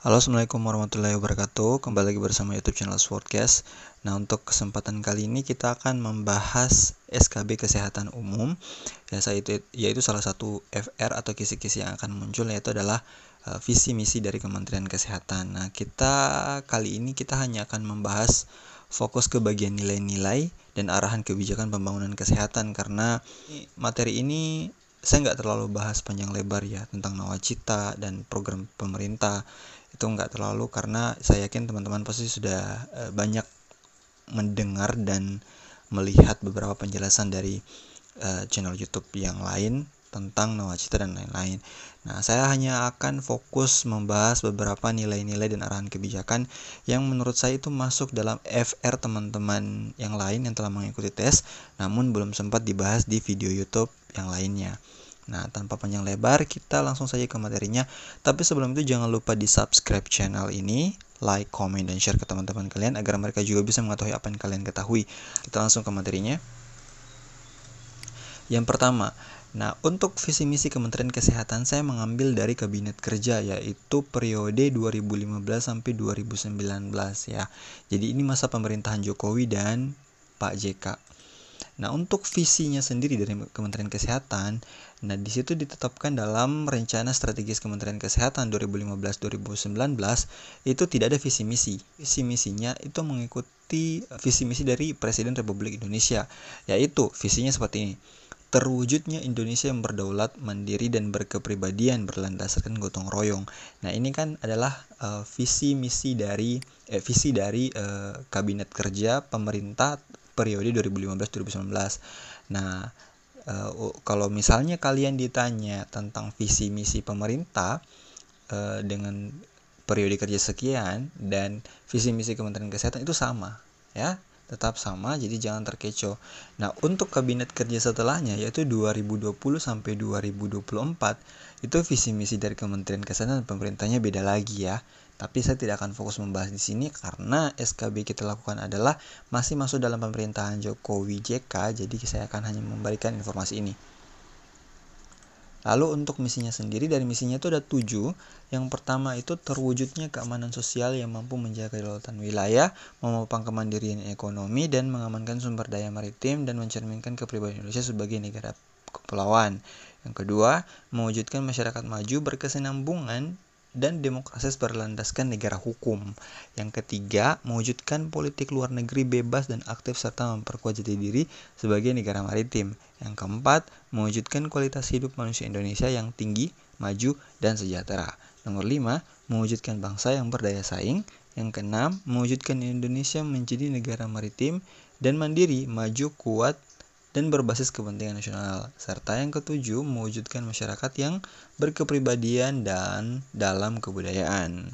Halo, assalamualaikum warahmatullahi wabarakatuh. Kembali lagi bersama YouTube channel Swordcast. Nah, untuk kesempatan kali ini kita akan membahas SKB Kesehatan Umum. Yaitu salah satu FR atau kisi-kisi yang akan muncul, yaitu adalah visi misi dari Kementerian Kesehatan. Nah, kali ini kita hanya akan membahas fokus ke bagian nilai-nilai dan arahan kebijakan pembangunan kesehatan, karena materi ini saya nggak terlalu bahas panjang lebar ya tentang nawacita dan program pemerintah. Itu nggak terlalu, karena saya yakin teman-teman pasti sudah banyak mendengar dan melihat beberapa penjelasan dari channel YouTube yang lain tentang nawacita dan lain-lain. Nah, saya hanya akan fokus membahas beberapa nilai-nilai dan arahan kebijakan yang menurut saya itu masuk dalam FR teman-teman yang lain yang telah mengikuti tes, namun belum sempat dibahas di video YouTube yang lainnya. Nah, tanpa panjang lebar, kita langsung saja ke materinya. Tapi sebelum itu jangan lupa di subscribe channel ini, like, comment, dan share ke teman-teman kalian agar mereka juga bisa mengetahui apa yang kalian ketahui. Kita langsung ke materinya. Yang pertama, nah untuk visi misi Kementerian Kesehatan saya mengambil dari Kabinet Kerja, yaitu periode 2015 sampai 2019 ya. Jadi ini masa pemerintahan Jokowi dan Pak JK. Nah, untuk visinya sendiri dari Kementerian Kesehatan, nah di situ ditetapkan dalam Rencana Strategis Kementerian Kesehatan 2015-2019 itu tidak ada visi misi. Visi misinya itu mengikuti visi misi dari Presiden Republik Indonesia, yaitu visinya seperti ini. Terwujudnya Indonesia yang berdaulat, mandiri, dan berkepribadian berlandaskan gotong royong. Nah, ini kan adalah visi dari Kabinet Kerja Pemerintah periode 2015-2019. Nah, kalau misalnya kalian ditanya tentang visi misi pemerintah dengan periode kerja sekian dan visi misi Kementerian Kesehatan itu sama, ya, tetap sama, jadi jangan terkecoh. Nah, untuk kabinet kerja setelahnya yaitu 2020 sampai 2024 itu visi misi dari Kementerian Kesehatan dan pemerintahnya beda lagi ya. Tapi saya tidak akan fokus membahas di sini karena SKB kita lakukan adalah masih masuk dalam pemerintahan Jokowi JK, jadi saya akan hanya memberikan informasi ini. Lalu untuk misinya sendiri, dari misinya itu ada 7. Yang pertama itu terwujudnya keamanan sosial yang mampu menjaga kedaulatan wilayah, menopang kemandirian ekonomi, dan mengamankan sumber daya maritim dan mencerminkan kepribadian Indonesia sebagai negara kepulauan. Yang kedua, mewujudkan masyarakat maju berkesinambungan dan demokrasi berlandaskan negara hukum. Yang ketiga, mewujudkan politik luar negeri bebas dan aktif serta memperkuat jati diri sebagai negara maritim. Yang keempat, mewujudkan kualitas hidup manusia Indonesia yang tinggi, maju, dan sejahtera. Nomor 5, mewujudkan bangsa yang berdaya saing. Yang keenam, mewujudkan Indonesia menjadi negara maritim dan mandiri, maju, kuat, dan berbasis kepentingan nasional. Serta yang ketujuh, mewujudkan masyarakat yang berkepribadian dan dalam kebudayaan.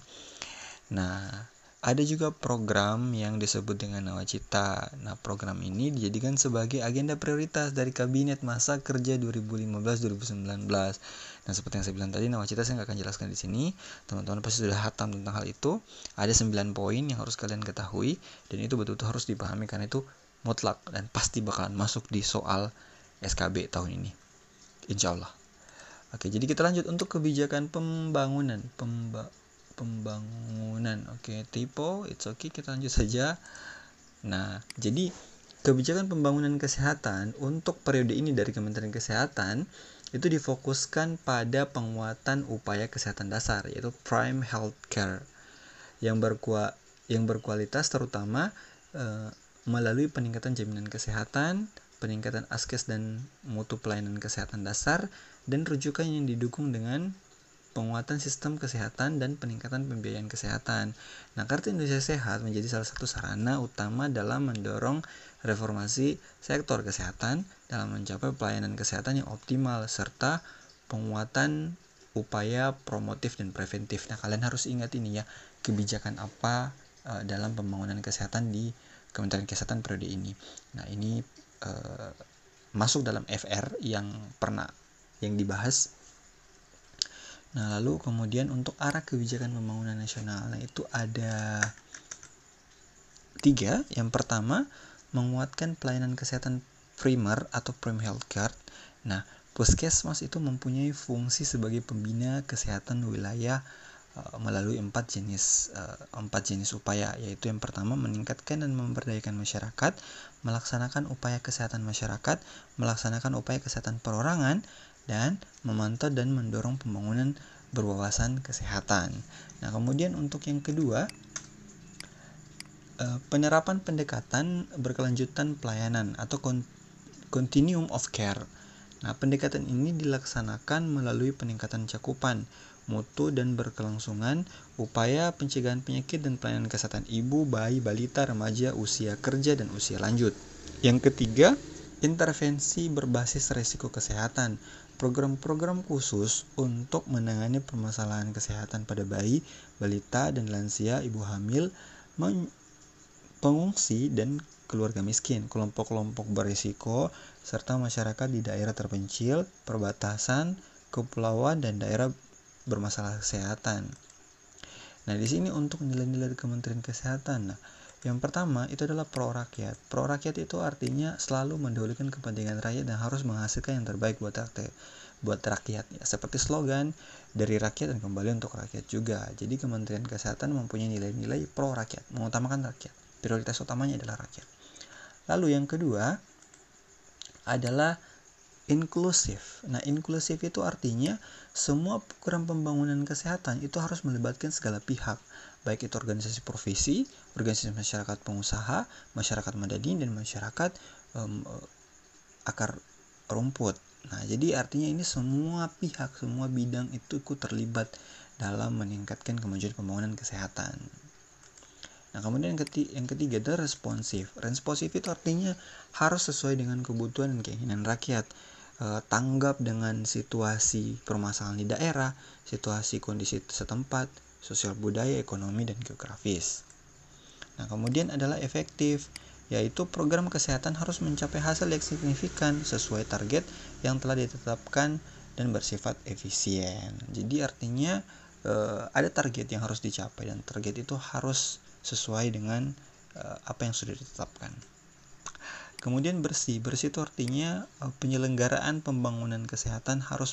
Nah, ada juga program yang disebut dengan Nawacita. Nah, program ini dijadikan sebagai agenda prioritas dari Kabinet Masa Kerja 2015-2019. Nah, seperti yang saya bilang tadi, Nawacita saya nggak akan jelaskan di sini. Teman-teman pasti sudah hatam tentang hal itu. Ada 9 poin yang harus kalian ketahui, dan itu betul-betul harus dipahami karena itu mutlak dan pasti bakalan masuk di soal SKB tahun ini, insya Allah. Oke, jadi kita lanjut untuk kebijakan pembangunan. Oke, typo, it's okay, kita lanjut saja. Nah, jadi kebijakan pembangunan kesehatan untuk periode ini dari Kementerian Kesehatan itu difokuskan pada penguatan upaya kesehatan dasar, yaitu prime health care yang berkualitas, terutama melalui peningkatan jaminan kesehatan, peningkatan askes dan mutu pelayanan kesehatan dasar, dan rujukan yang didukung dengan penguatan sistem kesehatan dan peningkatan pembiayaan kesehatan. Nah, Kartu Indonesia Sehat menjadi salah satu sarana utama dalam mendorong reformasi sektor kesehatan dalam mencapai pelayanan kesehatan yang optimal serta penguatan upaya promotif dan preventif. Nah, kalian harus ingat ini ya, kebijakan apa dalam pembangunan kesehatan di Kementerian Kesehatan periode ini. Nah, ini masuk dalam FR yang dibahas. Nah, lalu kemudian untuk arah kebijakan pembangunan nasional, nah itu ada 3. Yang pertama, menguatkan pelayanan kesehatan primer atau prime health care. Nah, Puskesmas itu mempunyai fungsi sebagai pembina kesehatan wilayah melalui empat jenis upaya, yaitu yang pertama meningkatkan dan memberdayakan masyarakat, melaksanakan upaya kesehatan masyarakat, melaksanakan upaya kesehatan perorangan, dan memantau dan mendorong pembangunan berwawasan kesehatan. Nah, kemudian untuk yang kedua, penerapan pendekatan berkelanjutan pelayanan atau continuum of care. Nah, pendekatan ini dilaksanakan melalui peningkatan cakupan, mutu dan berkelangsungan, upaya pencegahan penyakit dan pelayanan kesehatan ibu, bayi, balita, remaja, usia kerja, dan usia lanjut. Yang ketiga, intervensi berbasis risiko kesehatan. Program-program khusus untuk menangani permasalahan kesehatan pada bayi, balita, dan lansia, ibu hamil, pengungsi, dan keluarga miskin, kelompok-kelompok berisiko, serta masyarakat di daerah terpencil, perbatasan, kepulauan, dan daerah bermasalah kesehatan. Nah, di sini untuk nilai-nilai dari Kementerian Kesehatan. Nah, yang pertama itu adalah pro rakyat. Pro rakyat itu artinya selalu mendahulukan kepentingan rakyat dan harus menghasilkan yang terbaik buat rakyat. Ya, seperti slogan dari rakyat dan kembali untuk rakyat juga. Jadi Kementerian Kesehatan mempunyai nilai-nilai pro rakyat, mengutamakan rakyat. Prioritas utamanya adalah rakyat. Lalu yang kedua adalah inklusif. Nah, inklusif itu artinya semua program pembangunan kesehatan itu harus melibatkan segala pihak, baik itu organisasi profesi, organisasi masyarakat pengusaha, masyarakat madani, dan masyarakat akar rumput. Nah, jadi artinya ini semua pihak, semua bidang itu ikut terlibat dalam meningkatkan kemajuan pembangunan kesehatan. Nah, kemudian yang ketiga adalah responsif. Responsif itu artinya harus sesuai dengan kebutuhan dan keinginan rakyat. Tanggap dengan situasi permasalahan di daerah, situasi kondisi setempat, sosial budaya, ekonomi, dan geografis. Nah, kemudian adalah efektif, yaitu program kesehatan harus mencapai hasil yang signifikan sesuai target yang telah ditetapkan dan bersifat efisien. Jadi artinya ada target yang harus dicapai dan target itu harus sesuai dengan apa yang sudah ditetapkan. Kemudian bersih itu artinya penyelenggaraan pembangunan kesehatan harus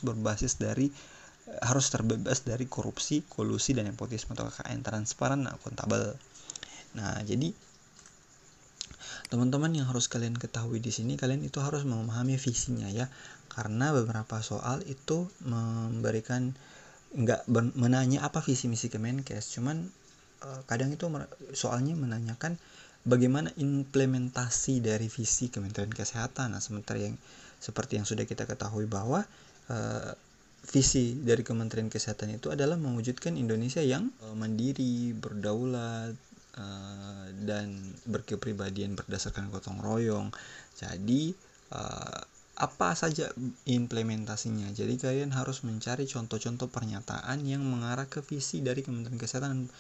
terbebas dari korupsi, kolusi, dan nepotisme atau KKN, transparan dan akuntabel. Nah, jadi teman-teman yang harus kalian ketahui di sini, kalian itu harus memahami visinya ya, karena beberapa soal itu memberikan menanya apa visi misi Kemenkes, cuman kadang itu soalnya menanyakan bagaimana implementasi dari visi Kementerian Kesehatan. Nah, seperti yang sudah kita ketahui bahwa visi dari Kementerian Kesehatan itu adalah mewujudkan Indonesia yang mandiri, berdaulat, dan berkepribadian berdasarkan gotong royong. Jadi apa saja implementasinya. Jadi kalian harus mencari contoh-contoh pernyataan yang mengarah ke visi dari Kementerian Kesehatan,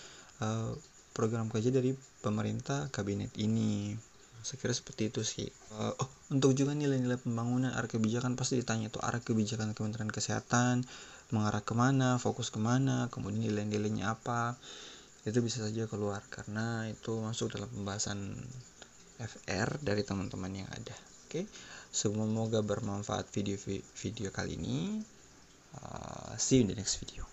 program kerja dari pemerintah kabinet ini. Saya kira seperti itu sih. Untuk juga nilai-nilai pembangunan arah kebijakan pasti ditanya tuh, arah kebijakan Kementerian Kesehatan mengarah kemana, fokus kemana, kemudian nilai-nilainya apa. Itu bisa saja keluar karena itu masuk dalam pembahasan FR dari teman-teman yang ada. Oke, semoga bermanfaat video kali ini. See you in the next video.